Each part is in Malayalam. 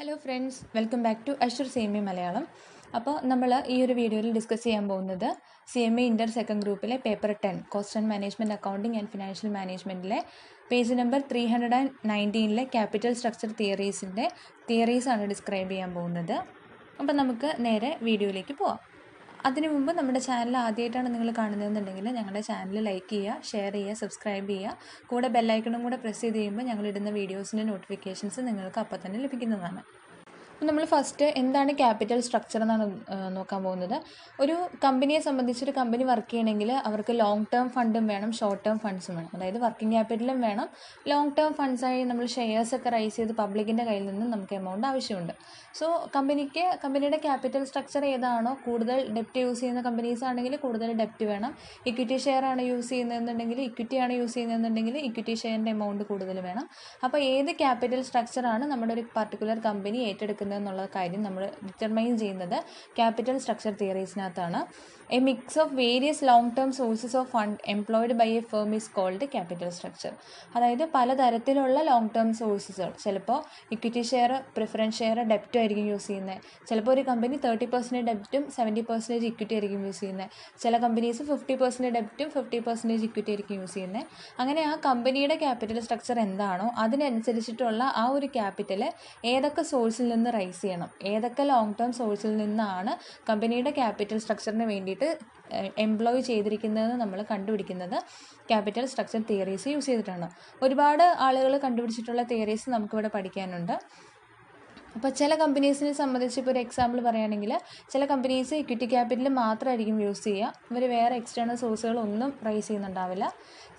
Hello friends, welcome back to Assure CMA Malayalam. അപ്പോൾ നമ്മൾ ഈ ഒരു വീഡിയോയിൽ ഡിസ്കസ് ചെയ്യാൻ പോകുന്നത് CMA ഇൻ്റർ സെക്കൻഡ് ഗ്രൂപ്പിലെ paper 10 cost and management accounting and financial മാനേജ്മെൻറ്റിലെ പേജ് നമ്പർ 319 ക്യാപിറ്റൽ സ്ട്രക്ചർ തിയറീസാണ് ഡിസ്ക്രൈബ് ചെയ്യാൻ പോകുന്നത്. അപ്പോൾ നമുക്ക് നേരെ വീഡിയോയിലേക്ക് പോവാം. അതിനു മുമ്പ് നമ്മുടെ ചാനൽ ആദ്യമായിട്ടാണ് നിങ്ങൾ കാണുന്നതെന്നുണ്ടെങ്കിൽ ഞങ്ങളുടെ ചാനൽ ലൈക്ക് ചെയ്യുക, ഷെയർ ചെയ്യുക, സബ്സ്ക്രൈബ് ചെയ്യുക. കൂടെ ബെല്ലൈക്കണും കൂടെ പ്രസ് ചെയ്ത് കഴിയുമ്പോൾ ഞങ്ങളിടുന്ന വീഡിയോസിൻ്റെ നോട്ടിഫിക്കേഷൻസ് നിങ്ങൾക്ക് അപ്പോൾ തന്നെ ലഭിക്കുന്നതാണ്. നമ്മൾ ഫസ്റ്റ് എന്താണ് ക്യാപിറ്റൽ സ്ട്രക്ചർ എന്നാണ് നോക്കാൻ പോകുന്നത്. ഒരു കമ്പനിയെ സംബന്ധിച്ച് ഒരു കമ്പനി വർക്ക് ചെയ്യണമെങ്കിൽ അവർക്ക് ലോങ് ടേം ഫണ്ടും വേണം, ഷോർട്ട് ടേം ഫണ്ട്സും വേണം. അതായത് വർക്കിംഗ് ക്യാപിറ്റലും വേണം. ലോങ് ടേം ഫണ്ട്സായി നമ്മൾ ഷെയർസൊക്കെ റൈസ് ചെയ്ത് പബ്ലിക്കിൻ്റെ കയ്യിൽ നിന്ന് നമുക്ക് എമൗണ്ട് ആവശ്യമുണ്ട്. സോ കമ്പനിയുടെ ക്യാപിറ്റൽ സ്ട്രക്ചർ ഏതാണോ, കൂടുതൽ ഡെപ്റ്റ് യൂസ് ചെയ്യുന്ന കമ്പനീസ് ആണെങ്കിൽ കൂടുതൽ ഡെപ്റ്റ് വേണം. ഇക്വിറ്റി ഷെയർ ആണ് യൂസ് ചെയ്യുന്നതെന്നുണ്ടെങ്കിൽ, ഇക്വിറ്റിയാണ് യൂസ് ചെയ്യുന്നതെന്നുണ്ടെങ്കിൽ ഇക്വിറ്റി ഷെയറിൻ്റെ എമൗണ്ട് കൂടുതൽ വേണം. അപ്പോൾ ഏത് ക്യാപിറ്റൽ സ്ട്രക്ചറാണ് നമ്മുടെ ഒരു പർട്ടിക്കുലർ കമ്പനി ഏറ്റെടുക്കുന്നത് എന്നുള്ള കാര്യം നമ്മൾ ഡിറ്റർമൈൻ ചെയ്യുന്നത് ക്യാപിറ്റൽ സ്ട്രക്ചർ തിയറീസിനകത്താണ്. A mix of various long term sources of fund employed by a firm is called capital structure. അതായത് പലതരത്തിലുള്ള ലോങ് ടേം സോഴ്സസുകൾ, ചിലപ്പോൾ ഇക്വിറ്റി ഷെയർ, പ്രിഫറൻസ് ഷെയർ, ഡെപ്റ്റും ആയിരിക്കും യൂസ് ചെയ്യുന്നത്. ചിലപ്പോൾ ഒരു കമ്പനി 30% ഡെപ്റ്റും 70% ഇക്വിറ്റി ആയിരിക്കും യൂസ് ചെയ്യുന്നത്. ചില കമ്പനീസ് 50% ഡെപ്റ്റും 50% ഇക്വിറ്റി ആയിരിക്കും യൂസ് ചെയ്യുന്നത്. അങ്ങനെ ആ കമ്പനിയുടെ ക്യാപിറ്റൽ സ്ട്രക്ചർ എന്താണോ അതിനനുസരിച്ചിട്ടുള്ള ആ ഒരു ക്യാപിറ്റൽ ഏതൊക്കെ സോഴ്സിൽ നിന്ന് റൈസ് ചെയ്യണം, ഏതൊക്കെ ലോങ് ടേം സോഴ്സിൽ നിന്നാണ് കമ്പനിയുടെ ക്യാപിറ്റൽ സ്ട്രക്ചറിന് വേണ്ടിയിട്ട് എംപ്ലോയ് ചെയ്തിരിക്കുന്നതെന്ന് നമ്മൾ കണ്ടുപിടിക്കുന്നത് ക്യാപിറ്റൽ സ്ട്രക്ചർ തിയറീസ് യൂസ് ചെയ്തിട്ടാണ്. ഒരുപാട് ആളുകൾ കണ്ടുപിടിച്ചിട്ടുള്ള തിയറീസ് നമുക്കിവിടെ പഠിക്കാനുണ്ട്. അപ്പോൾ ചില കമ്പനീസിനെ സംബന്ധിച്ച് ഇപ്പോൾ ഒരു എക്സാമ്പിൾ പറയുകയാണെങ്കിൽ, ചില കമ്പനീസ് ഇക്വിറ്റി ക്യാപിറ്റൽ മാത്രമായിരിക്കും യൂസ് ചെയ്യുക. ഇവർ വേറെ എക്സ്റ്റേണൽ സോഴ്സുകളൊന്നും റൈസ് ചെയ്യുന്നുണ്ടാവില്ല.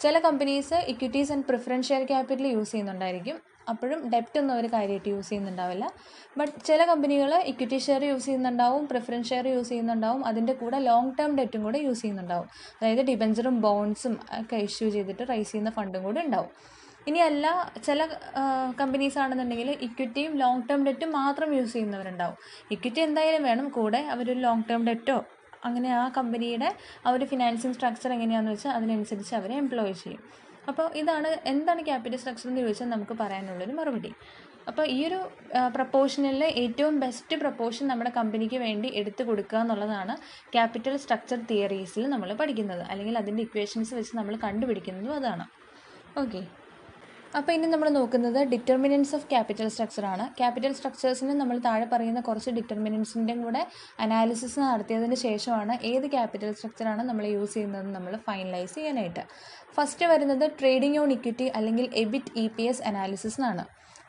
ചില companies equities and preference share capital use ചെയ്യുന്നുണ്ടായിരിക്കും. അപ്പോഴും ഡെപ്റ്റ് ഒന്നും അവർ കാര്യമായിട്ട് യൂസ് ചെയ്യുന്നുണ്ടാവില്ല. ബട്ട് ചില കമ്പനികൾ ഇക്വിറ്റി ഷെയർ യൂസ് ചെയ്യുന്നുണ്ടാവും, പ്രിഫറൻസ് ഷെയർ യൂസ് ചെയ്യുന്നുണ്ടാവും, അതിൻ്റെ കൂടെ ലോങ് ടേം ഡെറ്റും കൂടെ യൂസ് ചെയ്യുന്നുണ്ടാവും. അതായത് ഡിബഞ്ചറും ബോൺസും ഒക്കെ ഇഷ്യൂ ചെയ്തിട്ട് റൈസ് ചെയ്യുന്ന ഫണ്ടും കൂടെ ഉണ്ടാവും. ഇനിയല്ല, ചില കമ്പനീസ് ആണെന്നുണ്ടെങ്കിൽ ഇക്വിറ്റിയും ലോങ് ടേം ഡെറ്റും മാത്രം യൂസ് ചെയ്യുന്നവരുണ്ടാവും. ഇക്വിറ്റി എന്തായാലും വേണം, കൂടെ അവരൊരു ലോങ് ടേം ഡെറ്റോ, അങ്ങനെ ആ കമ്പനിയുടെ ആ ഒരു ഫിനാൻസിങ് സ്ട്രക്ചർ എങ്ങനെയാണെന്ന് വെച്ചാൽ അതിനനുസരിച്ച് അവരെ എംപ്ലോയ് ചെയ്യും. അപ്പോൾ എന്താണ് ക്യാപിറ്റൽ സ്ട്രക്ചർ എന്ന് ചോദിച്ചാൽ നമുക്ക് പറയാനുള്ളൊരു മറുപടി. അപ്പോൾ ഈ ഒരു പ്രപ്പോർഷനിൽ ഏറ്റവും ബെസ്റ്റ് പ്രപ്പോർഷൻ നമ്മുടെ കമ്പനിക്ക് വേണ്ടി എടുത്തു കൊടുക്കുക എന്നുള്ളതാണ് ക്യാപിറ്റൽ സ്ട്രക്ചർ തിയറീസിൽ നമ്മൾ പഠിക്കുന്നത്, അല്ലെങ്കിൽ അതിൻ്റെ ഇക്വേഷൻസ് വെച്ച് നമ്മൾ കണ്ടുപിടിക്കുന്നതും അതാണ്. ഓക്കെ, അപ്പോൾ ഇനി നമ്മൾ നോക്കുന്നത് ഡിറ്റർമിനൻസ് ഓഫ് ക്യാപിറ്റൽ സ്ട്രക്ചറാണ്. ക്യാപിറ്റൽ സ്ട്രക്ചേഴ്സിന് നമ്മൾ താഴെ പറയുന്ന കുറച്ച് ഡിറ്റർമിനൻസിൻ്റെയും കൂടെ അനാലിസിസ് നടത്തിയതിന് ശേഷമാണ് ഏത് ക്യാപിറ്റൽ സ്ട്രക്ചറാണ് നമ്മൾ യൂസ് ചെയ്യുന്നതെന്ന് നമ്മൾ ഫൈനലൈസ് ചെയ്യാനായിട്ട്. ഫസ്റ്റ് വരുന്നത് ട്രേഡിംഗ് ഓൺ ഇക്വിറ്റി അല്ലെങ്കിൽ എബിറ്റ് EPS അനാലിസിസ് എന്നാണ്.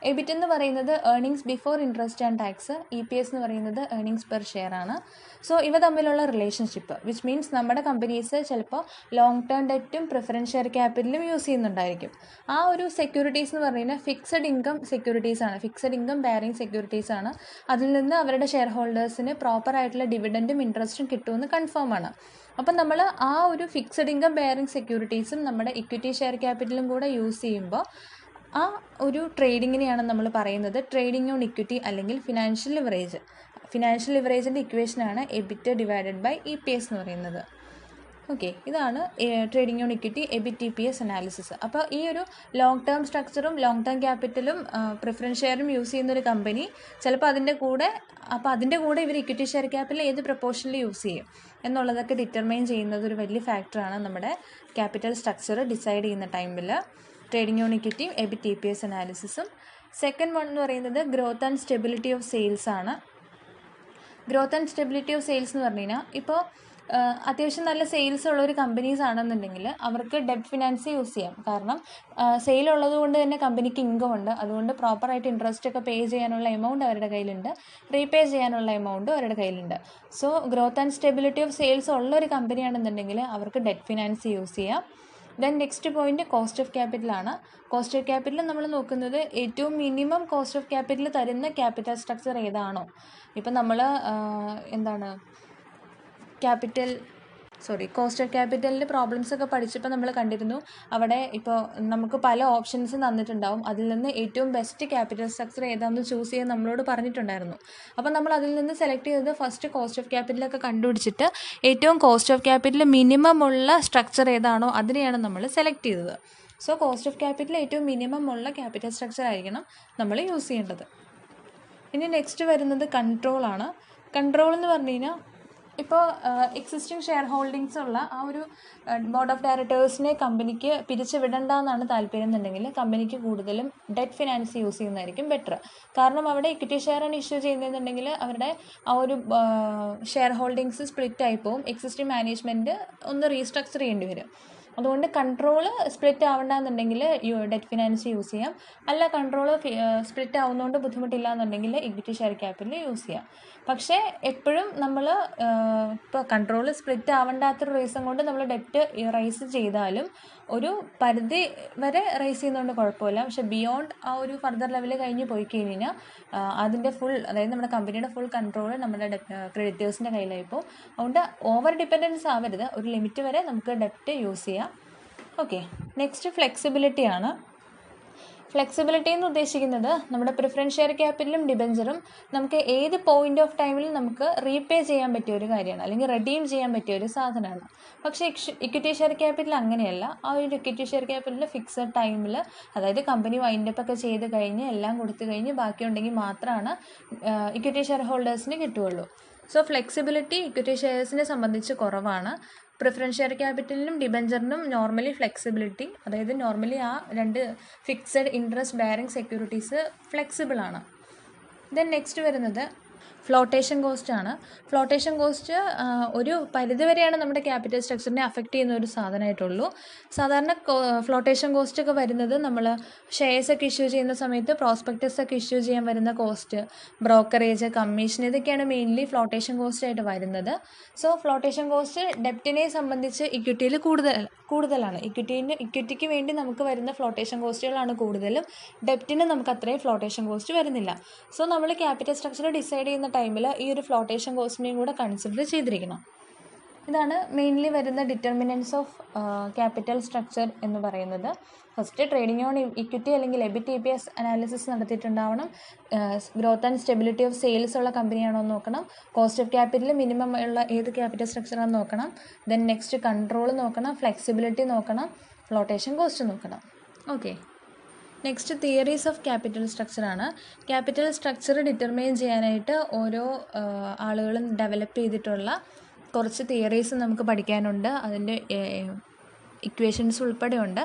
എബിറ്റ് എന്ന് പറയുന്നത് earnings before interest and tax, EPS എന്ന് പറയുന്നത് ഏർണിങ്സ് പെർ ഷെയർ ആണ്. സോ ഇവ തമ്മിലുള്ള റിലേഷൻഷിപ്പ്, വിച്ച് മീൻസ് നമ്മുടെ കമ്പനീസ് ചിലപ്പോൾ ലോങ് ടേം ഡെറ്റും പ്രിഫറൻസ് ഷെയർ ക്യാപിറ്റലും യൂസ് ചെയ്യുന്നുണ്ടായിരിക്കും. ആ ഒരു സെക്യൂരിറ്റീസ് എന്ന് പറയുന്നത് ഫിക്സഡ് ഇൻകം സെക്യൂരിറ്റീസ് ആണ്, ഫിക്സഡ് ഇൻകം ബെയറിംഗ് സെക്യൂരിറ്റീസ് ആണ്. അതിൽ നിന്ന് അവരുടെ ഷെയർ ഹോൾഡേഴ്സിന് പ്രോപ്പറായിട്ടുള്ള ഡിവിഡൻറ്റും ഇൻട്രസ്റ്റും കിട്ടുമെന്ന് കൺഫേം ആണ്. അപ്പം നമ്മൾ ആ ഒരു ഫിക്സഡ് ഇൻകം ബെയറിംഗ് സെക്യൂരിറ്റീസും നമ്മുടെ ഇക്വിറ്റി ഷെയർ ക്യാപിറ്റലും കൂടെ യൂസ് ചെയ്യുമ്പോൾ ആ ഒരു ട്രേഡിങ്ങിനെയാണ് നമ്മൾ പറയുന്നത് ട്രേഡിംഗ് ഓൺ ഇക്വിറ്റി അല്ലെങ്കിൽ ഫിനാൻഷ്യൽ ലിവറേജ്. ഫിനാൻഷ്യൽ ലിവറേജിൻ്റെ ഇക്വേഷനാണ് എബിറ്റ് ഡിവൈഡഡ് ബൈ EPS എന്ന് പറയുന്നത്. ഓക്കെ, ഇതാണ് trading on equity EBIT EPS analysis. അപ്പോൾ ഈ ഒരു ലോങ് ടേം സ്ട്രക്ചറും ലോങ് ടേം ക്യാപിറ്റലും പ്രിഫറൻസ് ഷെയറും യൂസ് ചെയ്യുന്ന ഒരു കമ്പനി ചിലപ്പോൾ അതിൻ്റെ കൂടെ ഇവർ ഇക്വിറ്റി ഷെയർ ക്യാപിറ്റൽ ഏത് പ്രപ്പോർഷനിൽ യൂസ് ചെയ്യും എന്നുള്ളതൊക്കെ ഡിറ്റർമൈൻ ചെയ്യുന്നത് ഒരു വലിയ ഫാക്ടറാണ് നമ്മുടെ ക്യാപിറ്റൽ സ്ട്രക്ചർ ഡിസൈഡ് ചെയ്യുന്ന ടൈമിൽ. ട്രേഡിംഗ് ഓൺ ഇക്വിറ്റിയും എബിറ്റ് EPS അനാലിസിസും. സെക്കൻഡ് വൺ എന്ന് പറയുന്നത് growth and stability of sales ആണ്. Growth and stability of sales എന്ന് പറഞ്ഞു കഴിഞ്ഞാൽ, ഇപ്പോൾ അത്യാവശ്യം നല്ല സെയിൽസ് ഉള്ള ഒരു കമ്പനീസ് ആണെന്നുണ്ടെങ്കിൽ അവർക്ക് ഡെപ്റ്റ് ഫിനാൻസ് യൂസ് ചെയ്യാം. കാരണം സെയിൽ ഉള്ളത് കൊണ്ട് തന്നെ കമ്പനിക്ക് ഇൻകം ഉണ്ട്. അതുകൊണ്ട് പ്രോപ്പറായിട്ട് ഇൻട്രസ്റ്റ് ഒക്കെ പേ ചെയ്യാനുള്ള എമൗണ്ട് അവരുടെ കയ്യിലുണ്ട്, റീപേ ചെയ്യാനുള്ള എമൗണ്ടും അവരുടെ കയ്യിലുണ്ട്. So growth and stability of sales ഉള്ള ഒരു കമ്പനിയാണെന്നുണ്ടെങ്കിൽ അവർക്ക് ഡെപ്റ്റ് ഫിനാൻസ് യൂസ് ചെയ്യാം. Then next point cost of ക്യാപിറ്റലാണ്. കോസ്റ്റ് ഓഫ് ക്യാപിറ്റൽ നമ്മൾ നോക്കുന്നത് ഏറ്റവും മിനിമം കോസ്റ്റ് ഓഫ് ക്യാപിറ്റൽ തരുന്ന ക്യാപിറ്റൽ സ്ട്രക്ചർ ഏതാണോ. ഇപ്പം നമ്മൾ കോസ്റ്റ് ഓഫ് ക്യാപിറ്റലിൻ്റെ പ്രോബ്ലംസ് ഒക്കെ പഠിച്ചപ്പോൾ നമ്മൾ കണ്ടിരുന്നു, അവിടെ ഇപ്പോൾ നമുക്ക് പല ഓപ്ഷൻസ് തന്നിട്ടുണ്ടാവും. അതിൽ നിന്ന് ഏറ്റവും ബെസ്റ്റ് ക്യാപിറ്റൽ സ്ട്രക്ചർ ഏതാണെന്ന് ചൂസ് ചെയ്യാൻ നമ്മളോട് പറഞ്ഞിട്ടുണ്ടായിരുന്നു. അപ്പോൾ നമ്മൾ അതിൽ നിന്ന് സെലക്ട് ചെയ്തത് ഫസ്റ്റ് കോസ്റ്റ് ഓഫ് ക്യാപിറ്റലൊക്കെ കണ്ടുപിടിച്ചിട്ട് ഏറ്റവും കോസ്റ്റ് ഓഫ് ക്യാപിറ്റൽ മിനിമം ഉള്ള സ്ട്രക്ചർ ഏതാണോ അതിനെയാണ് നമ്മൾ സെലക്ട് ചെയ്തത്. സോ കോസ്റ്റ് ഓഫ് ക്യാപിറ്റൽ ഏറ്റവും മിനിമം ഉള്ള ക്യാപിറ്റൽ സ്ട്രക്ചർ ആയിരിക്കണം നമ്മൾ യൂസ് ചെയ്യേണ്ടത്. ഇനി നെക്സ്റ്റ് വരുന്നത് കൺട്രോളാണ്. കൺട്രോൾ എന്ന് പറഞ്ഞു കഴിഞ്ഞാൽ ഇപ്പോൾ എക്സിസ്റ്റിംഗ് ഷെയർ ഹോൾഡിങ്സ് ഉള്ള ആ ഒരു ബോർഡ് ഓഫ് ഡയറക്ടേഴ്സിനെ കമ്പനിക്ക് പിരിച്ചു വിടണ്ടെന്നാണ് താല്പര്യം എന്നുണ്ടെങ്കിൽ കമ്പനിക്ക് കൂടുതലും ഡെറ്റ് ഫിനാൻസ് യൂസ് ചെയ്യുന്നതായിരിക്കും ബെറ്റർ. കാരണം അവിടെ ഇക്വിറ്റി ഷെയറാണ് ഇഷ്യൂ ചെയ്യുന്നതെന്നുണ്ടെങ്കിൽ അവരുടെ ആ ഒരു ഷെയർ ഹോൾഡിങ്സ് സ്പ്ലിറ്റ് ആയി പോകും. എക്സിസ്റ്റിംഗ് മാനേജ്മെൻറ്റ് ഒന്ന് റീസ്ട്രക്ചർ ചെയ്യേണ്ടി വരും. അതുകൊണ്ട് കൺട്രോൾ സ്പ്ലിറ്റ് ആവണ്ടെന്നുണ്ടെങ്കിൽ ഡെറ്റ് ഫിനാൻസ് യൂസ് ചെയ്യാം. അല്ല കൺട്രോൾ സ്പ്ലിറ്റ് ആവുന്നതുകൊണ്ട് ബുദ്ധിമുട്ടില്ല എന്നുണ്ടെങ്കിൽ ഇക്വിറ്റി ഷെയർ ക്യാപിറ്റൽ യൂസ് ചെയ്യാം. പക്ഷേ എപ്പോഴും നമ്മൾ ഇപ്പോൾ കൺട്രോൾ സ്പ്ലിറ്റ് ആവേണ്ടാത്തൊരു റീസൺ കൊണ്ട് നമ്മൾ ഡെറ്റ് റൈസ് ചെയ്താലും ഒരു പരിധി വരെ റൈസ് ചെയ്യുന്നതുകൊണ്ട് കുഴപ്പമില്ല. പക്ഷേ ബിയോണ്ട് ആ ഒരു ഫർദർ ലെവൽ കഴിഞ്ഞ് പോയി കഴിഞ്ഞാൽ അതിൻ്റെ ഫുൾ, അതായത് നമ്മുടെ കമ്പനിയുടെ ഫുൾ കൺട്രോൾ നമ്മുടെ ക്രെഡിറ്റേഴ്സിൻ്റെ കയ്യിലായി പോകും. അതുകൊണ്ട് ഓവർ ഡിപ്പെൻഡൻസ് ആവരുത്. ഒരു ലിമിറ്റ് വരെ നമുക്ക് ഡെറ്റ് യൂസ് ചെയ്യാം. ഓക്കെ, നെക്സ്റ്റ് ഫ്ലെക്സിബിലിറ്റിയാണ്. ഫ്ലെക്സിബിലിറ്റി എന്ന് ഉദ്ദേശിക്കുന്നത് നമ്മുടെ പ്രിഫറൻസ് ഷെയർ ക്യാപിറ്റലും ഡിബഞ്ചറും നമുക്ക് ഏത് പോയിന്റ് ഓഫ് ടൈമിൽ നമുക്ക് റീപേ ചെയ്യാൻ പറ്റിയ ഒരു കാര്യമാണ്, അല്ലെങ്കിൽ റെഡീം ചെയ്യാൻ പറ്റിയ ഒരു സാധനമാണ്. പക്ഷേ ഇക്വിറ്റി ഷെയർ ക്യാപിറ്റൽ അങ്ങനെയല്ല. ആ ഒരു ഇക്വിറ്റി ഷെയർ ക്യാപിറ്റൽ ഫിക്സഡ് ടൈമിൽ, അതായത് കമ്പനി വൈൻഡപ്പ് ഒക്കെ ചെയ്ത് കഴിഞ്ഞ് എല്ലാം കൊടുത്തു കഴിഞ്ഞ് ബാക്കിയുണ്ടെങ്കിൽ മാത്രമാണ് ഇക്വിറ്റി ഷെയർ ഹോൾഡേഴ്സിന് കിട്ടുകയുള്ളൂ. സോ ഫ്ലെക്സിബിലിറ്റി ഇക്വിറ്റി ഷെയർസിനെ സംബന്ധിച്ച് കുറവാണ്. പ്രിഫറൻസ് ഷെയർ ക്യാപിറ്റലിനും ഡിബഞ്ചറിനും നോർമലി ഫ്ലെക്സിബിലിറ്റി, അതായത് നോർമലി ആ രണ്ട് fixed interest bearing securities flexible ആണ്. ദെൻ നെക്സ്റ്റ് വരുന്നത് ഫ്ലോട്ടേഷൻ കോസ്റ്റ് ആണ്. ഫ്ലോട്ടേഷൻ കോസ്റ്റ് ഒരു പരിധിവരെയാണ് നമ്മുടെ ക്യാപിറ്റൽ സ്ട്രക്ചറിനെ അഫക്റ്റ് ചെയ്യുന്ന ഒരു സാധനമായിട്ടുള്ളൂ. സാധാരണ ഫ്ലോട്ടേഷൻ കോസ്റ്റ് ഒക്കെ വരുന്നത് നമ്മൾ ഷെയർസ് ഒക്കെ ഇഷ്യൂ ചെയ്യുന്ന സമയത്ത് പ്രോസ്പെക്ടസ് ഒക്കെ ഇഷ്യൂ ചെയ്യാൻ വരുന്ന കോസ്റ്റ്, ബ്രോക്കറേജ്, കമ്മീഷൻ, ഇതൊക്കെയാണ് മെയിൻലി ഫ്ലോട്ടേഷൻ കോസ്റ്റ് ആയിട്ട് വരുന്നത്. സോ ഫ്ലോട്ടേഷൻ കോസ്റ്റ് ഡെപ്റ്റിനെ സംബന്ധിച്ച് ഇക്വിറ്റിയിൽ കൂടുതലാണ്. ഇക്വിറ്റിക്ക് വേണ്ടി നമുക്ക് വരുന്ന ഫ്ലോട്ടേഷൻ കോസ്റ്റുകളാണ് കൂടുതലും. ഡെപ്റ്റിന് നമുക്ക് അത്രയും ഫ്ലോട്ടേഷൻ കോസ്റ്റ് വരുന്നില്ല. സോ നമ്മൾ ക്യാപിറ്റൽ സ്ട്രക്ചർ ഡിസൈഡ് ചെയ്യുന്ന ടൈമിൽ ഈ ഒരു ഫ്ലോട്ടേഷൻ കോസ്റ്റിനെയും കൂടെ കൺസിഡർ ചെയ്തിരിക്കണം. ഇതാണ് മെയിൻലി വരുന്ന ഡിറ്റർമിനൻസ് ഓഫ് ക്യാപിറ്റൽ സ്ട്രക്ചർ എന്ന് പറയുന്നത്. ഫസ്റ്റ് ട്രേഡിംഗ് ഓൺ ഇക്വിറ്റി അല്ലെങ്കിൽ എബിറ്റ് EPS അനാലിസിസ് നടത്തിയിട്ടുണ്ടാവണം. Growth and stability of sales ഉള്ള കമ്പനിയാണോ എന്ന് നോക്കണം. കോസ്റ്റ് ഓഫ് ക്യാപിറ്റൽ മിനിമം ഉള്ള ഏത് ക്യാപിറ്റൽ സ്ട്രക്ചറാണെന്ന് നോക്കണം. ദെൻ നെക്സ്റ്റ് കൺട്രോൾ നോക്കണം, ഫ്ലെക്സിബിലിറ്റി നോക്കണം, ഫ്ലോട്ടേഷൻ കോസ്റ്റ് നോക്കണം. Okay, next theories of capital സ്ട്രക്ചറാണ്. ക്യാപിറ്റൽ സ്ട്രക്ചർ ഡിറ്റർമൈൻ ചെയ്യാനായിട്ട് ഓരോ ആളുകളും ഡെവലപ്പ് ചെയ്തിട്ടുള്ള കുറച്ച് തിയറീസ് നമുക്ക് പഠിക്കാനുണ്ട്. അതിൻ്റെ ഇക്വേഷൻസ് ഉൾപ്പെടെ ഉണ്ട്.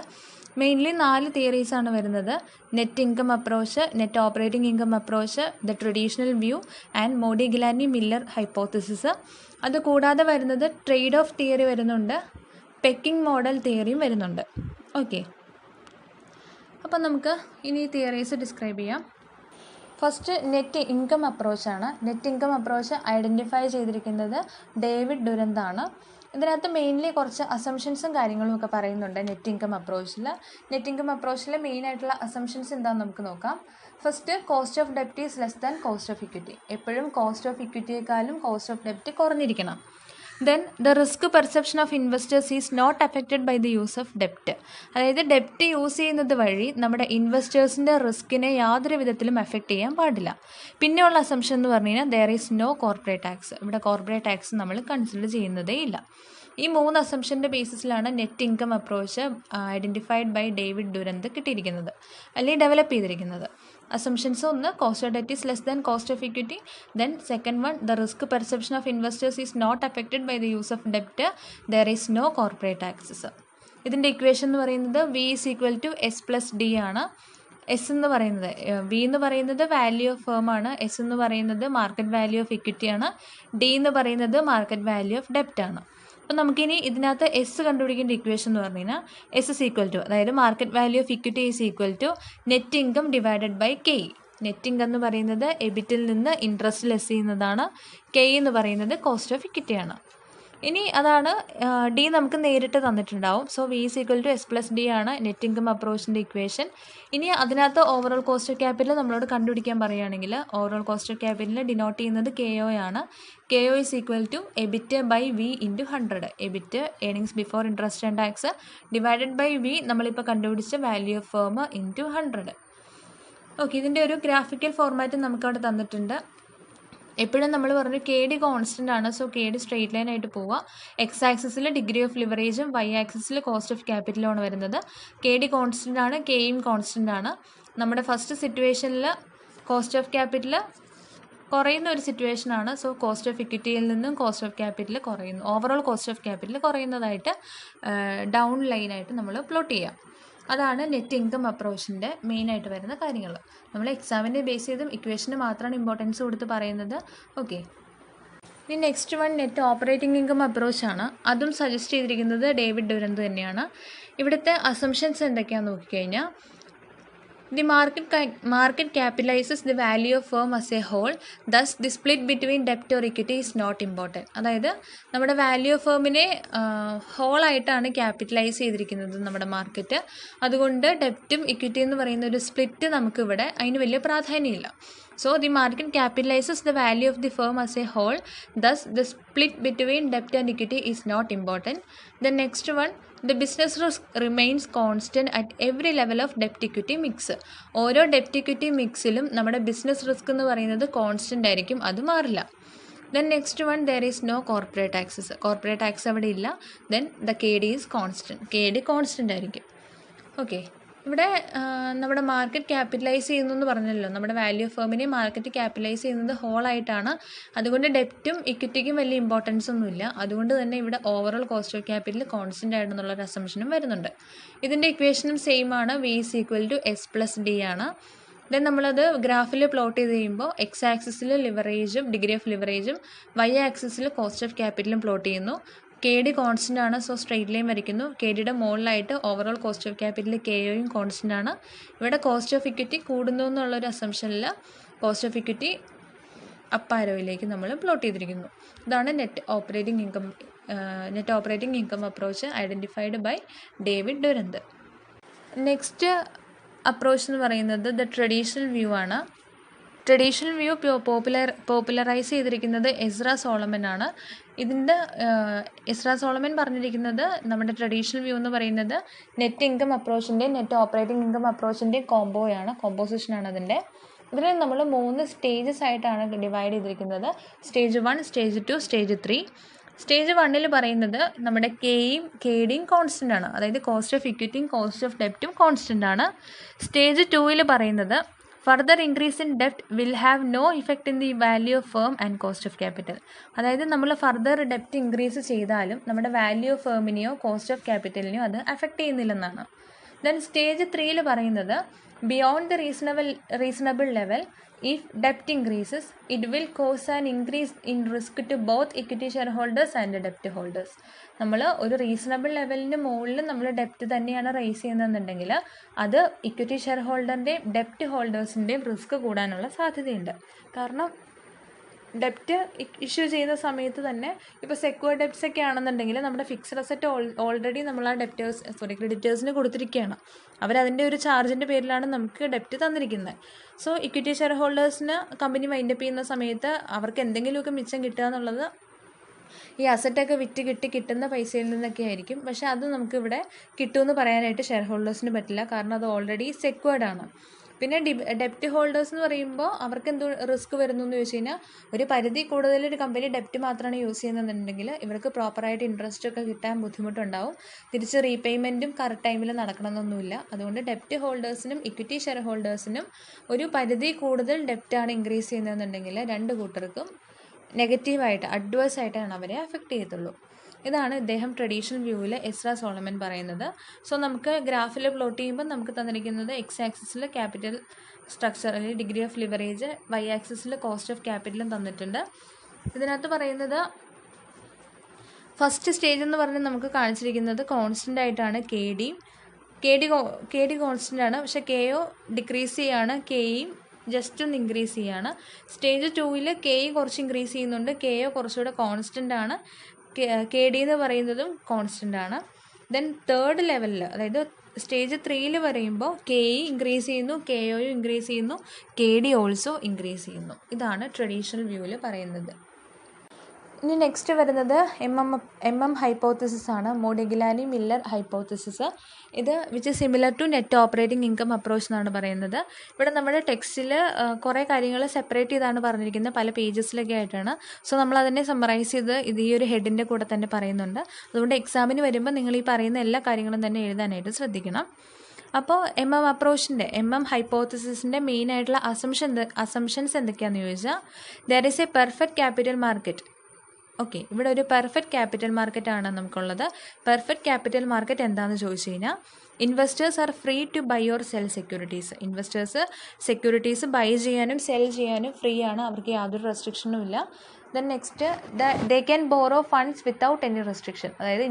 മെയിൻലി 4 തിയറീസാണ് വരുന്നത്. Net income approach, net operating income approach, the traditional view and Modigliani Miller hypothesis. അതുകൂടാതെ വരുന്നത് ട്രേഡ് ഓഫ് തിയറി വരുന്നുണ്ട്, പെക്കിംഗ് മോഡൽ തിയറിയും വരുന്നുണ്ട്. ഓക്കെ, അപ്പം നമുക്ക് ഇനി തിയറീസ് ഡിസ്ക്രൈബ് ചെയ്യാം. ഫസ്റ്റ് നെറ്റ് ഇൻകം അപ്രോച്ചാണ്. നെറ്റ് ഇൻകം അപ്രോച്ച് ഐഡൻറ്റിഫൈ ചെയ്തിരിക്കുന്നത് ഡേവിഡ് ഡുരന്താണ്. ഇതിനകത്ത് മെയിൻലി കുറച്ച് അസംഷൻസും കാര്യങ്ങളും ഒക്കെ പറയുന്നുണ്ട് നെറ്റ് ഇൻകം അപ്രോച്ചിൽ. നെറ്റ് ഇൻകം അപ്രോച്ചിലെ മെയിനായിട്ടുള്ള അസംഷൻസ് എന്താണെന്ന് നമുക്ക് നോക്കാം. ഫസ്റ്റ്, കോസ്റ്റ് ഓഫ് ഡെപ്റ്റ് is less than cost of equity. എപ്പോഴും കോസ്റ്റ് ഓഫ് ഇക്വിറ്റിയേക്കാളും കോസ്റ്റ് ഓഫ് ഡെപ്റ്റ് കുറഞ്ഞിരിക്കണം. Then the risk perception of investors is not affected by the use of ഡെപ്റ്റ്. അതായത് ഡെപ്റ്റ് യൂസ് ചെയ്യുന്നത് വഴി നമ്മുടെ ഇൻവെസ്റ്റേഴ്സിൻ്റെ റിസ്കിനെ യാതൊരു വിധത്തിലും അഫക്റ്റ് ചെയ്യാൻ പാടില്ല. പിന്നെയുള്ള അസംഷൻ എന്ന് പറഞ്ഞു കഴിഞ്ഞാൽ there is no corporate tax. ഇവിടെ കോർപ്പറേറ്റ് ടാക്സ് നമ്മൾ കൺസിഡർ ചെയ്യുന്നതേ ഇല്ല. ഈ 3 അസംഷൻ്റെ ബേസിസിലാണ് net income approach identified by David Durand കിട്ടിയിരിക്കുന്നത്, അല്ലെങ്കിൽ ഡെവലപ്പ് ചെയ്തിരിക്കുന്നത്. അസംഷൻസ് ഒന്ന്, cost of debt is less than cost of equity. Then second one, the risk perception of investors is not affected by the use of ഡെപ്റ്റ്, there is no corporate taxes. ഇതിൻ്റെ ഇക്വേഷൻ എന്ന് പറയുന്നത് V = S+D ആണ്. എസ് എന്ന് പറയുന്നത്, വി എന്ന് പറയുന്നത് വാല്യൂ ഓഫ് ഫേം ആണ്, എസ് എന്ന് പറയുന്നത് മാർക്കറ്റ് വാല്യൂ ഓഫ് ഇക്വിറ്റി ആണ്, ഡി എന്ന് പറയുന്നത് മാർക്കറ്റ് വാല്യൂ ഓഫ് ഡെപ്റ്റ് ആണ്. അപ്പോൾ നമുക്കിനി ഇതിനകത്ത് എസ് കണ്ടുപിടിക്കേണ്ട ഇക്വേഷൻ എന്ന് പറഞ്ഞു കഴിഞ്ഞാൽ S അതായത് market value of equity = net income divided by K. Net income എന്ന് പറയുന്നത് എബിറ്റിൽ നിന്ന് ഇൻട്രസ്റ്റ് ലെസ് ചെയ്യുന്നതാണ്. കെ എന്ന് പറയുന്നത് കോസ്റ്റ് ഓഫ് ഇക്വിറ്റി ആണ്. ഇനി അതാണ് ഡി നമുക്ക് നേരിട്ട് തന്നിട്ടുണ്ടാവും. സോ V = S+D ആണ് നെറ്റ് ഇൻകം അപ്രോച്ചിൻ്റെ ഇക്വേഷൻ. ഇനി അതിനകത്ത് ഓവറോൾ കോസ്റ്റ് ഓഫ് ക്യാപിറ്റൽ നമ്മളോട് കണ്ടുപിടിക്കാൻ പറയുകയാണെങ്കിൽ overall cost of capital denote ചെയ്യുന്നത് KO ആണ്. KO = EBIT by V × 100. EBIT earnings before interest and tax divided by V നമ്മളിപ്പോൾ കണ്ടുപിടിച്ച വാല്യൂ ഓഫ് ഫേം × 100. ഓക്കെ, ഇതിൻ്റെ ഒരു ഗ്രാഫിക്കൽ ഫോർമാറ്റ് നമുക്കവിടെ തന്നിട്ടുണ്ട്. എപ്പോഴും നമ്മൾ പറഞ്ഞു KD കോൺസ്റ്റൻ്റ് ആണ്. സോ KD സ്ട്രെയിറ്റ് ലൈൻ ആയിട്ട് പോവുക. X ആക്സിസിൽ ഡിഗ്രി ഓഫ് ലിവറേജും Y ആക്സിസിൽ കോസ്റ്റ് ഓഫ് ക്യാപിറ്റലുമാണ് വരുന്നത്. KD കോൺസ്റ്റൻ്റ് ആണ്, Kയും കോൺസ്റ്റൻ്റ് ആണ്. നമ്മുടെ ഫസ്റ്റ് സിറ്റുവേഷനിൽ കോസ്റ്റ് ഓഫ് ക്യാപിറ്റൽ കുറയുന്ന ഒരു സിറ്റുവേഷനാണ്. സോ കോസ്റ്റ് ഓഫ് ഇക്വിറ്റിയിൽ നിന്നും കോസ്റ്റ് ഓഫ് ക്യാപിറ്റൽ കുറയുന്നു, ഓവറോൾ കോസ്റ്റ് ഓഫ് ക്യാപിറ്റൽ കുറയുന്നതായിട്ട് ഡൗൺ ലൈനായിട്ട് നമ്മൾ പ്ലോട്ട് ചെയ്യാം. അതാണ് നെറ്റ് ഇൻകം അപ്രോച്ചിൻ്റെ മെയിനായിട്ട് വരുന്ന കാര്യങ്ങൾ. നമ്മൾ എക്സാമിനെ ബേസ് ചെയ്തും ഇക്വേഷന് മാത്രമാണ് ഇമ്പോർട്ടൻസ് കൊടുത്ത് പറയുന്നത്. ഓക്കെ, ഇനി next one net operating income അപ്രോച്ചാണ്. അതും സജസ്റ്റ് ചെയ്തിരിക്കുന്നത് ഡേവിഡ് ഡുരന്ത് തന്നെയാണ്. ഇവിടുത്തെ അസംഷൻസ് എന്തൊക്കെയാണെന്ന് നോക്കിക്കഴിഞ്ഞാൽ, the market capitalizes the value of firm as a whole, thus the split between debt or equity is not important. അതായത് നമ്മുടെ വാല്യൂ ഓഫ് ഫേമിനെ ഹോളായിട്ടാണ് ക്യാപിറ്റലൈസ് ചെയ്തിരിക്കുന്നത് നമ്മുടെ മാർക്കറ്റ്. അതുകൊണ്ട് ഡെപ്റ്റും ഇക്വിറ്റി എന്ന് പറയുന്ന ഒരു സ്പ്ലിറ്റ് നമുക്കിവിടെ അതിന് വലിയ പ്രാധാന്യമില്ല. So the market capitalizes the value of the firm as a whole, thus the split between debt and equity is not important. The next one, the business risk remains constant at every level of debt equity mix. ഓരോ ഡെപ്റ്റ് ഇക്വിറ്റി മിക്സിലും നമ്മുടെ ബിസിനസ് റിസ്ക് എന്ന് പറയുന്നത് കോൺസ്റ്റൻ്റ് ആയിരിക്കും, അത് മാറില്ല. Then next one, there is no corporate taxes. Corporate tax അവിടെ ഇല്ല. Then the K D is constant. K D constant ആയിരിക്കും. ഓക്കെ, ഇവിടെ നമ്മുടെ മാർക്കറ്റ് ക്യാപിറ്റലൈസ് ചെയ്യുന്നു എന്ന് പറഞ്ഞല്ലോ, നമ്മുടെ വാല്യൂ ഓഫ് ഫേമിനെ മാർക്കറ്റ് ക്യാപിറ്റലൈസ് ചെയ്യുന്നത് ഹോളായിട്ടാണ്. അതുകൊണ്ട് ഡെപ്റ്റും ഇക്വിറ്റിക്കും വലിയ ഇമ്പോർട്ടൻസ് ഒന്നുമില്ല. അതുകൊണ്ട് തന്നെ ഇവിടെ overall cost of capital constant ആണെന്നുള്ളൊരു അസംഷനും വരുന്നുണ്ട്. ഇതിൻ്റെ ഇക്വേഷനും സെയിം ആണ്, V is equal to S plus D ആണ്. ദെൻ നമ്മളത് ഗ്രാഫിൽ പ്ലോട്ട് ചെയ്ത് കഴിയുമ്പോൾ എക്സ് ആക്സിസിൽ ലിവറേജും ഡിഗ്രി ഓഫ് ലിവറേജും വൈ ആക്സിസിൽ കോസ്റ്റ് ഓഫ് ക്യാപിറ്റലും പ്ലോട്ട് ചെയ്യുന്നു. കെ ഡി കോൺസ്റ്റൻ്റ് ആണ്, സോ സ്ട്രെയിറ്റ് ലൈൻ വരയ്ക്കുന്നു. കെ ഡിയുടെ മുകളിലായിട്ട് overall cost of capital K ഒയും കോൺസ്റ്റൻ്റ് ആണ്. ഇവിടെ കോസ്റ്റ് ഓഫ് ഇക്വിറ്റി കൂടുന്നു എന്നുള്ളൊരു അസംഷനിൽ കോസ്റ്റ് ഓഫ് ഇക്വിറ്റി അപ്പാരോയിലേക്ക് നമ്മൾ പ്ലോട്ട് ചെയ്തിരിക്കുന്നു. ഇതാണ് net operating income approach identified by David Durand. Next approach എന്ന് പറയുന്നത് ദ ട്രഡീഷണൽ വ്യൂ ആണ്. ട്രഡീഷണൽ വ്യൂ പോപ്പുലറൈസ് ചെയ്തിരിക്കുന്നത് എസ്ര സോളമൻ ആണ്. ഇതിൻ്റെ എസ്ര സോളമൻ പറഞ്ഞിരിക്കുന്നത് നമ്മുടെ ട്രഡീഷണൽ വ്യൂ എന്ന് പറയുന്നത് നെറ്റ് ഇൻകം അപ്രോച്ചിൻ്റെയും നെറ്റ് ഓപ്പറേറ്റിംഗ് ഇൻകം അപ്രോച്ചിൻ്റെയും കോമ്പോസിഷനാണ് അതിൻ്റെ. ഇതിൽ നമ്മൾ 3 സ്റ്റേജസ് ആയിട്ടാണ് ഡിവൈഡ് ചെയ്തിരിക്കുന്നത്. Stage 1, stage 2, stage 3. സ്റ്റേജ് 1 പറയുന്നത് നമ്മുടെ കെയും കെ ഡിയും കോൺസ്റ്റൻ്റ് ആണ്, അതായത് കോസ്റ്റ് ഓഫ് ഇക്വിറ്റിയും കോസ്റ്റ് ഓഫ് ഡെപ്റ്റും കോൺസ്റ്റൻ്റ് ആണ്. സ്റ്റേജ് 2 പറയുന്നത് ഫർദർ ഇൻക്രീസ് ഇൻ ഡെപ്റ്റ് will have no effect in the value of firm and cost of capital. അതായത് നമ്മൾ ഫർദർ ഡെപ്റ്റ് ഇൻക്രീസ് ചെയ്താലും നമ്മുടെ വാല്യൂ ഓഫ് ഫേമിനെയോ കോസ്റ്റ് ഓഫ് ക്യാപിറ്റലിനെയോ അത് അഫക്റ്റ് ചെയ്യുന്നില്ലെന്നാണ്. ദെൻ സ്റ്റേജ് 3 പറയുന്നത് beyond the reasonable level if ഡെപ്റ്റ് increases it will cause an increase in risk to both equity share holders and ഡെപ്റ്റ് ഹോൾഡേഴ്സ്. നമ്മൾ ഒരു റീസണബിൾ ലെവലിന് മുകളിൽ നമ്മൾ ഡെപ്റ്റ് തന്നെയാണ് റേസ് ചെയ്യുന്നതെന്നുണ്ടെങ്കിൽ അത് ഇക്വിറ്റി ഷെയർ ഹോൾഡറിൻ്റെയും ഡെപ്റ്റ് ഹോൾഡേഴ്സിൻ്റെയും റിസ്ക് കൂടാനുള്ള സാധ്യതയുണ്ട്. കാരണം ഡെപ്റ്റ് ഇഷ്യൂ ചെയ്യുന്ന സമയത്ത് തന്നെ ഇപ്പോൾ സെക്യൂർഡ് ഡെപ്റ്റ്സ് ഒക്കെ ആണെന്നുണ്ടെങ്കിൽ നമ്മുടെ ഫിക്സഡ് അസറ്റ് ഓൾറെഡി നമ്മൾ ആ ക്രെഡിറ്റേഴ്സിന് കൊടുത്തിരിക്കുകയാണ്. അവരതിൻ്റെ ഒരു ചാർജിൻ്റെ പേരിലാണ് നമുക്ക് ഡെപ്റ്റ് തന്നിരിക്കുന്നത്. സോ ഇക്വിറ്റി ഷെയർ ഹോൾഡേഴ്സിന് കമ്പനി വൈൻഡപ്പ് ചെയ്യുന്ന സമയത്ത് അവർക്ക് എന്തെങ്കിലുമൊക്കെ മിച്ചം കിട്ടുക എന്നുള്ളത് ഈ അസറ്റൊക്കെ കിട്ടുന്ന പൈസയിൽ നിന്നൊക്കെ ആയിരിക്കും. പക്ഷേ അത് നമുക്കിവിടെ കിട്ടുമെന്ന് പറയാനായിട്ട് ഷെയർ ഹോൾഡേഴ്സിന് പറ്റില്ല, കാരണം അത് ഓൾറെഡി സെക്യൂർഡ് ആണ്. പിന്നെ ഡെപ്റ്റ് ഹോൾഡേഴ്സ് എന്ന് പറയുമ്പോൾ അവർക്ക് എന്തോ റിസ്ക് വരുന്നു എന്ന് ചോദിച്ചു കഴിഞ്ഞാൽ, ഒരു പരിധി കൂടുതൽ ഒരു കമ്പനി ഡെപ്റ്റ് മാത്രമാണ് യൂസ് ചെയ്യുന്നതെന്നുണ്ടെങ്കിൽ ഇവർക്ക് പ്രോപ്പറായിട്ട് ഇൻട്രസ്റ്റ് ഒക്കെ കിട്ടാൻ ബുദ്ധിമുട്ടുണ്ടാവും. തിരിച്ച് റീപേയ്മെൻറ്റും കറക്റ്റ് ടൈമിൽ നടക്കണമെന്നൊന്നുമില്ല. അതുകൊണ്ട് ഡെപ്റ്റ് ഹോൾഡേഴ്സിനും ഇക്വിറ്റി ഷെയർ ഹോൾഡേഴ്സിനും ഒരു പരിധി കൂടുതൽ ഡെപ്റ്റാണ് ഇൻക്രീസ് ചെയ്യുന്നതെന്നുണ്ടെങ്കിൽ രണ്ട് കൂട്ടർക്കും നെഗറ്റീവായിട്ട് അഡ്വേഴ്സായിട്ടാണ് അവരെ അഫക്റ്റ് ചെയ്യത്തുള്ളൂ. ഇതാണ് ഇദ്ദേഹം ട്രഡീഷണൽ വ്യൂവിൽ എസ്ര സോളമൻ പറയുന്നത്. സോ നമുക്ക് ഗ്രാഫിൽ പ്ലോട്ട് ചെയ്യുമ്പോൾ നമുക്ക് തന്നിരിക്കുന്നത് എക്സ് ആക്സിസിൽ ക്യാപിറ്റൽ സ്ട്രക്ചർ അല്ലെങ്കിൽ ഡിഗ്രി ഓഫ് ലിവറേജ്, വൈ ആക്സിസിൽ കോസ്റ്റ് ഓഫ് ക്യാപിറ്റലും തന്നിട്ടുണ്ട്. ഇതിനകത്ത് പറയുന്നത് ഫസ്റ്റ് സ്റ്റേജ് എന്ന് പറഞ്ഞാൽ നമുക്ക് കാണിച്ചിരിക്കുന്നത് കോൺസ്റ്റൻ്റ് ആയിട്ടാണ് കെ ഡി കോൺസ്റ്റൻ്റ് ആണ്, പക്ഷേ കെ ഒ ഡിക്രീസ് ചെയ്യാണ്, കെയും ജസ്റ്റ് ഒന്ന് ഇൻക്രീസ് ചെയ്യാണ്. സ്റ്റേജ് 2 കെ കുറച്ച് ഇൻക്രീസ് ചെയ്യുന്നുണ്ട്, കെ ഒ കുറച്ചുകൂടെ കോൺസ്റ്റൻ്റ് ആണ്, കെ ഡി എന്ന് പറയുന്നതും കോൺസ്റ്റൻ്റ് ആണ്. ദെൻ തേർഡ് ലെവലിൽ അതായത് സ്റ്റേജ് 3 പറയുമ്പോൾ കെ ഇൻക്രീസ് ചെയ്യുന്നു, കെ ഒയും ഇൻക്രീസ് ചെയ്യുന്നു, കെ ഡി ഓൾസോ ഇൻക്രീസ് ചെയ്യുന്നു. ഇതാണ് ട്രഡീഷണൽ വ്യൂവിൽ പറയുന്നത്. ഇനി നെക്സ്റ്റ് വരുന്നത് എം എം ഹൈപ്പോത്തിസിസ് ആണ്, മോഡിഗിലാനി മില്ലർ ഹൈപ്പോത്തിസിസ്. ഇത് which similar to net operating income approach എന്നാണ് പറയുന്നത്. ഇവിടെ നമ്മുടെ ടെക്സ്റ്റിൽ കുറേ കാര്യങ്ങൾ സെപ്പറേറ്റ് ചെയ്താണ് പറഞ്ഞിരിക്കുന്നത്, പല പേജസിലൊക്കെ ആയിട്ടാണ്. സോ നമ്മളതിനെ സമ്മറൈസ് ചെയ്ത് ഇത് ഈ ഒരു ഹെഡിൻ്റെ കൂടെ തന്നെ പറയുന്നുണ്ട്. അതുകൊണ്ട് എക്സാമിന് വരുമ്പോൾ നിങ്ങൾ ഈ പറയുന്ന എല്ലാ കാര്യങ്ങളും തന്നെ എഴുതാനായിട്ട് ശ്രദ്ധിക്കണം. അപ്പോൾ അപ്രോച്ചിൻ്റെ ഹൈപ്പോത്തസിസിൻ്റെ മെയിൻ ആയിട്ടുള്ള അസംഷൻസ് എന്തൊക്കെയാണെന്ന് ചോദിച്ചാൽ, there is A perfect capital market. Okay, ഇവിടെ ഒരു പെർഫെക്റ്റ് ക്യാപിറ്റൽ മാർക്കറ്റ് ആണ് നമുക്കുള്ളത്. പെർഫെക്റ്റ് ക്യാപിറ്റൽ മാർക്കറ്റ് എന്താണെന്ന് ചോദിച്ചു കഴിഞ്ഞാൽ, investors are free to buy or sell securities. Investors securities buy ചെയ്യാനും സെൽ ചെയ്യാനും ഫ്രീ ആണ്, അവർക്ക് യാതൊരു റെസ്ട്രിക്ഷനും ഇല്ല. Then next, they can borrow funds without any restriction. അതായത്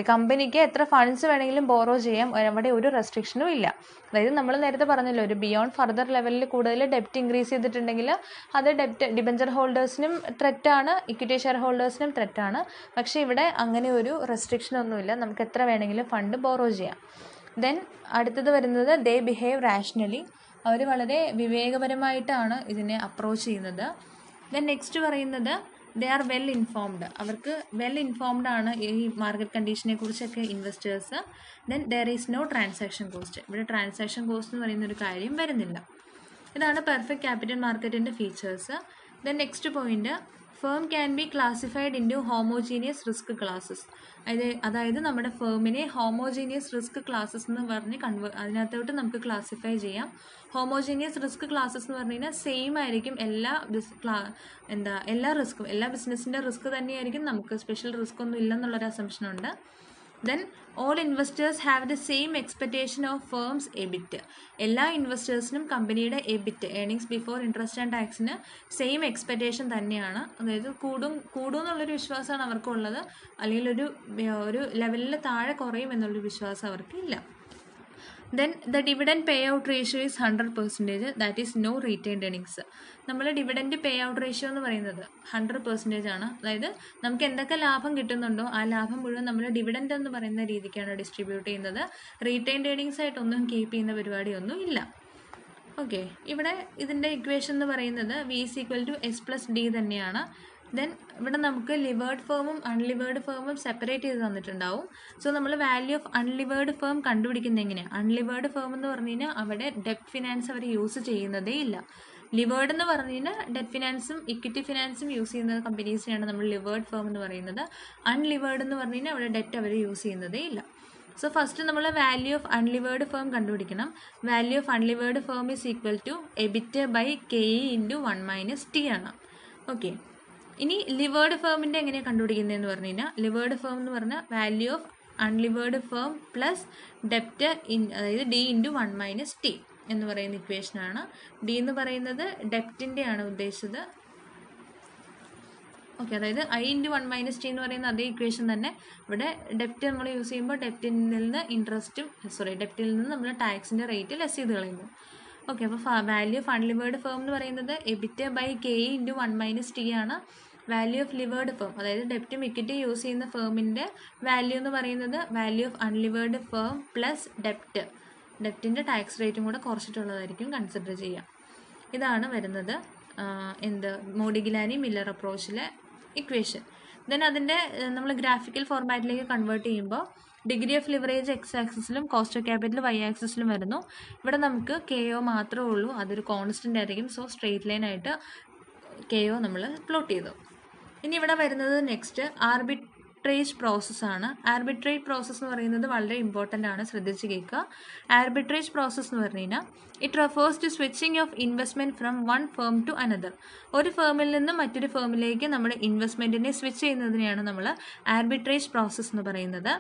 കമ്പനിക്ക് എത്ര ഫണ്ട്സ് വേണമെങ്കിലും ബോറോ ചെയ്യാം, അവിടെ ഒരു റെസ്ട്രിക്ഷനും ഇല്ല. അതായത് നമ്മൾ നേരത്തെ പറഞ്ഞല്ലോ, ഒരു ബിയോണ്ട് ഫർദർ ലെവലിൽ കൂടുതൽ ഡെപ്റ്റ് ഇൻക്രീസ് ചെയ്തിട്ടുണ്ടെങ്കിൽ അത് ഡിബഞ്ചർ ഹോൾഡേഴ്സിനും ത്രെറ്റാണ്, ഇക്വിറ്റി ഷെയർ ഹോൾഡേഴ്സിനും ത്രെറ്റാണ്. പക്ഷേ ഇവിടെ അങ്ങനെ ഒരു റെസ്ട്രിക്ഷനൊന്നുമില്ല, നമുക്ക് എത്ര വേണമെങ്കിലും ഫണ്ട് ബോറോ ചെയ്യാം. ദെൻ അടുത്തത് വരുന്നത്, ദേ ബിഹേവ് റാഷണലി. അവർ വളരെ വിവേകപരമായിട്ടാണ് ഇതിനെ അപ്രോച്ച് ചെയ്യുന്നത്. ദെൻ നെക്സ്റ്റ് പറയുന്നത്, ദേ ആർ വെൽ ഇൻഫോംഡ്. അവർക്ക് വെൽ ഇൻഫോംഡ് ആണ് ഈ മാർക്കറ്റ് കണ്ടീഷനെ കുറിച്ചൊക്കെ investors. Then there is no transaction cost. ഇവിടെ ട്രാൻസാക്ഷൻ കോസ്റ്റ് എന്ന് പറയുന്നൊരു കാര്യം വരുന്നില്ല. ഇതാണ് പെർഫെക്റ്റ് ക്യാപിറ്റൽ മാർക്കറ്റിൻ്റെ features. Then next point, firm can be classified into homogeneous risk classes. അതായത് നമ്മുടെ ഫേമിനെ ഹോമോജീനിയസ് റിസ്ക് ക്ലാസ്സസ് എന്ന് പറഞ്ഞ് അതിനകത്തോട്ട് നമുക്ക് ക്ലാസിഫൈ ചെയ്യാം. ഹോമോജീനിയസ് റിസ്ക് ക്ലാസ്സസ് എന്ന് പറഞ്ഞു കഴിഞ്ഞാൽ സെയിം ആയിരിക്കും എല്ലാ റിസ്ക്കും, എല്ലാ ബിസിനസ്സിൻ്റെ റിസ്ക് തന്നെയായിരിക്കും, നമുക്ക് സ്പെഷ്യൽ റിസ്ക് ഒന്നും ഇല്ലെന്നുള്ളൊരു അസംഷനുണ്ട്. Then all investors have the same expectation of firm's EBIT. എല്ലാ ഇൻവെസ്റ്റേഴ്സിനും കമ്പനിയുടെ EBIT, earnings before interest and ടാക്സിന് സെയിം എക്സ്പെക്റ്റേഷൻ തന്നെയാണ്. അതായത് കൂടും എന്നുള്ളൊരു വിശ്വാസമാണ് അവർക്കുള്ളത്, അല്ലെങ്കിൽ ഒരു ലെവലിൽ താഴെ കുറയും എന്നുള്ളൊരു വിശ്വാസം അവർക്ക് ഇല്ല. Then the dividend payout ratio is 100%, that is no retained earnings. നമ്മൾ ഡിവിഡൻഡ് പേ ഔട്ട് റേഷ്യോ എന്ന് പറയുന്നത് 100% ആണ്. അതായത് നമുക്ക് എന്തൊക്കെ ലാഭം കിട്ടുന്നുണ്ടോ ആ ലാഭം മുഴുവൻ നമ്മൾ ഡിവിഡൻഡ് എന്ന് പറയുന്ന രീതിക്കാണ് ഡിസ്ട്രിബ്യൂട്ട് ചെയ്യുന്നത്. റീറ്റെയിൻഡ് ഏർണിങ്സ് ആയിട്ടൊന്നും കീപ്പ് ചെയ്യുന്ന പരിപാടിയൊന്നും ഇല്ല. ഓക്കെ, ഇവിടെ ഇതിൻ്റെ ഇക്വേഷൻ എന്ന് പറയുന്നത് V = S+D തന്നെയാണ്. ദെൻ ഇവിടെ നമുക്ക് ലിവേർഡ് ഫേമും അൺലിവേർഡ് ഫേമും സെപ്പറേറ്റ് ചെയ്ത് തന്നിട്ടുണ്ടാവും. സോ നമ്മൾ വാല്യൂ ഓഫ് അൺലിവേർഡ് ഫേം കണ്ടുപിടിക്കുന്നത് എങ്ങനെയാണ്? അൺലിവേർഡ് ഫേം എന്ന് പറഞ്ഞു കഴിഞ്ഞാൽ അവിടെ ഡെപ്റ്റ് ഫിനാൻസ് അവർ യൂസ് ചെയ്യുന്നതേ ഇല്ല. ലിവേർഡ് എന്ന് പറഞ്ഞു കഴിഞ്ഞാൽ ഡെപ്റ്റ് ഫിനാൻസും ഇക്വിറ്റി ഫിനാൻസും യൂസ് ചെയ്യുന്ന കമ്പനീസിനെയാണ് നമ്മൾ ലിവേർഡ് ഫേം എന്ന് പറയുന്നത്. അൺലിവേർഡ് എന്ന് പറഞ്ഞു കഴിഞ്ഞാൽ അവിടെ ഡെറ്റ് അവർ യൂസ് ചെയ്യുന്നതേ ഇല്ല. സോ ഫസ്റ്റ് നമ്മൾ വാല്യൂ ഓഫ് അൺലിവേർഡ് ഫേം കണ്ടുപിടിക്കണം. Value of unlevered firm is equal to EBITDA by KE × 1 - T ആണ്. ഓക്കെ, ഇനി ലിവേർഡ് ഫേമിൻ്റെ എങ്ങനെയാണ് കണ്ടുപിടിക്കുന്നതെന്ന് പറഞ്ഞു കഴിഞ്ഞാൽ, ലിവേർഡ് ഫേം എന്ന് പറഞ്ഞാൽ value of unlevered firm plus ഡെപ്റ്റ് അതായത് D × 1 - T എന്ന് പറയുന്ന ഇക്വേഷനാണ്. D എന്ന് പറയുന്നത് ഡെപ്റ്റിൻ്റെ ആണ് ഉദ്ദേശിച്ചത്. ഓക്കെ, അതായത് I × 1 - T എന്ന് പറയുന്ന അതേ ഇക്വേഷൻ തന്നെ ഇവിടെ ഡെപ്റ്റ് നമ്മൾ യൂസ് ചെയ്യുമ്പോൾ ഡെപ്റ്റിൽ നിന്ന് നമ്മൾ ടാക്സിൻ്റെ റേറ്റ് ലെസ് ചെയ്ത് കളയുന്നു. ഓക്കെ, അപ്പോൾ വാല്യൂ ഓഫ് അൺലിവേർഡ് ഫേം എന്ന് പറയുന്നത് EBITDA ബൈ KE × 1 - T ആണ്. വാല്യൂ ഓഫ് ലിവേർഡ് ഫേം അതായത് ഡെപ്റ്റും ഇക്വിറ്റി യൂസ് ചെയ്യുന്ന ഫേമിൻ്റെ വാല്യൂ എന്ന് പറയുന്നത് value of unlevered firm plus ഡെപ്റ്റിൻ്റെ ടാക്സ് റേറ്റും കൂടെ കുറച്ചിട്ടുള്ളതായിരിക്കും കൺസിഡർ ചെയ്യുക. ഇതാണ് വരുന്നത് മോഡിഗിലാനി മില്ലർ അപ്രോച്ചിലെ ഇക്വേഷൻ. ദെൻ അതിൻ്റെ നമ്മൾ ഗ്രാഫിക്കൽ ഫോർമാറ്റിലേക്ക് കൺവേർട്ട് ചെയ്യുമ്പോൾ ഡിഗ്രി ഓഫ് ലിവറേജ് X ആക്സിസിലും കോസ്റ്റ് ഓഫ് ക്യാപിറ്റൽ Y ആക്സിസിലും വരുന്നു. ഇവിടെ നമുക്ക് KO മാത്രമേ ഉള്ളൂ, അതൊരു കോൺസ്റ്റൻ്റ് ആയിരിക്കും. സോ സ്ട്രെയിറ്റ് ലൈൻ ആയിട്ട് KO നമ്മൾ പ്ലോട്ട് ചെയ്തു. ഇനി ഇവിടെ വരുന്നത് നെക്സ്റ്റ് ആർബിട്രേജ് പ്രോസസ്സാണ്. ആർബിട്രേജ് പ്രോസസ്സ് എന്ന് പറയുന്നത് വളരെ ഇമ്പോർട്ടൻ്റ് ആണ്, ശ്രദ്ധിച്ച് കേൾക്കുക. ആർബിട്രേജ് പ്രോസസ്സ് എന്ന് പറഞ്ഞു കഴിഞ്ഞാൽ it refers to switching of investment from one firm to another. ഒരു ഫേമിൽ നിന്ന് മറ്റൊരു ഫേമിലേക്ക് നമ്മുടെ ഇൻവെസ്റ്റ്മെൻറ്റിനെ സ്വിച്ച് ചെയ്യുന്നതിനെയാണ് നമ്മൾ ആർബിട്രേജ് പ്രോസസ്സ് എന്ന് പറയുന്നത്.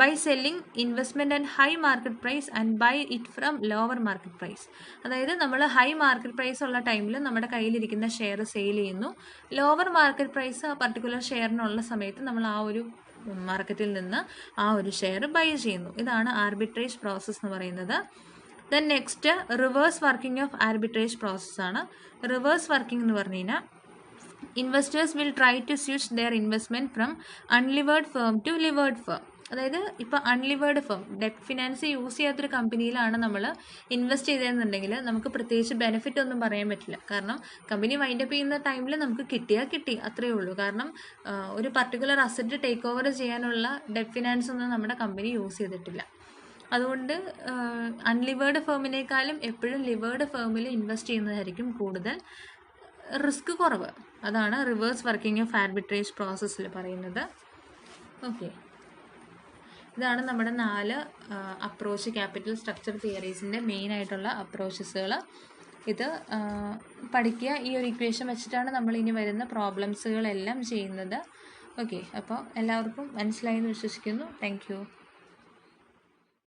By selling investment and high market price and buy it from lower market price. അതായത് നമ്മൾ ഹൈ മാർക്കറ്റ് പ്രൈസ് ഉള്ള ടൈമിൽ നമ്മുടെ കയ്യിലിരിക്കുന്ന ഷെയർ സെയിൽ ചെയ്യുന്നു. ലോവർ മാർക്കറ്റ് പ്രൈസ് ആ പർട്ടിക്കുലർ ഷെയറിനുള്ള സമയത്ത് നമ്മൾ ആ ഒരു മാർക്കറ്റിൽ നിന്ന് ആ ഒരു ഷെയർ ബൈ ചെയ്യുന്നു. ഇതാണ് ആർബിട്രേജ് പ്രോസസ്സ് എന്ന് പറയുന്നത്. Then next reverse working of arbitrage പ്രോസസ്സാണ്. റിവേഴ്സ് വർക്കിംഗ് എന്ന് പറഞ്ഞു കഴിഞ്ഞാൽ investors will try to switch their investment from unlevered firm to levered firm. അതായത് ഇപ്പോൾ അൺലിവേർഡ് ഫേം ഡെപ്റ്റ് ഫിനാൻസ് യൂസ് ചെയ്യാത്തൊരു കമ്പനിയിലാണ് നമ്മൾ ഇൻവെസ്റ്റ് ചെയ്തതെന്നുണ്ടെങ്കിൽ നമുക്ക് പ്രത്യേകിച്ച് ബെനിഫിറ്റ് ഒന്നും പറയാൻ പറ്റില്ല. കാരണം കമ്പനി വൈൻഡപ്പ് ചെയ്യുന്ന ടൈമിൽ നമുക്ക് കിട്ടി അത്രയേ ഉള്ളൂ. കാരണം ഒരു പർട്ടിക്കുലർ അസറ്റ് ടേക്ക് ഓവർ ചെയ്യാനുള്ള ഡെപ്റ്റ് ഫിനാൻസ് ഒന്നും നമ്മുടെ കമ്പനി യൂസ് ചെയ്തിട്ടില്ല. അതുകൊണ്ട് അൺലിവേർഡ് ഫേമിനേക്കാളും എപ്പോഴും ലിവേർഡ് ഫേമിൽ ഇൻവെസ്റ്റ് ചെയ്യുന്നതായിരിക്കും കൂടുതൽ റിസ്ക് കുറവ്. അതാണ് റിവേഴ്സ് വർക്കിംഗ് ഓഫ് ആർബിട്രേജ് പ്രോസസ്സിൽ പറയുന്നത്. ഓക്കെ, ഇതാണ് നമ്മുടെ 4 അപ്രോച്ച് ക്യാപിറ്റൽ സ്ട്രക്ചർ തിയറീസിൻ്റെ മെയിനായിട്ടുള്ള അപ്രോച്ചസുകൾ. ഇത് പഠിക്കുക. ഈ ഒരു ഇക്വേഷൻ വെച്ചിട്ടാണ് നമ്മൾ ഇനി വരുന്ന പ്രോബ്ലംസുകളെല്ലാം ചെയ്യുന്നത്. ഓക്കെ, അപ്പോൾ എല്ലാവർക്കും മനസ്സിലായെന്ന് വിശ്വസിക്കുന്നു. Thank you.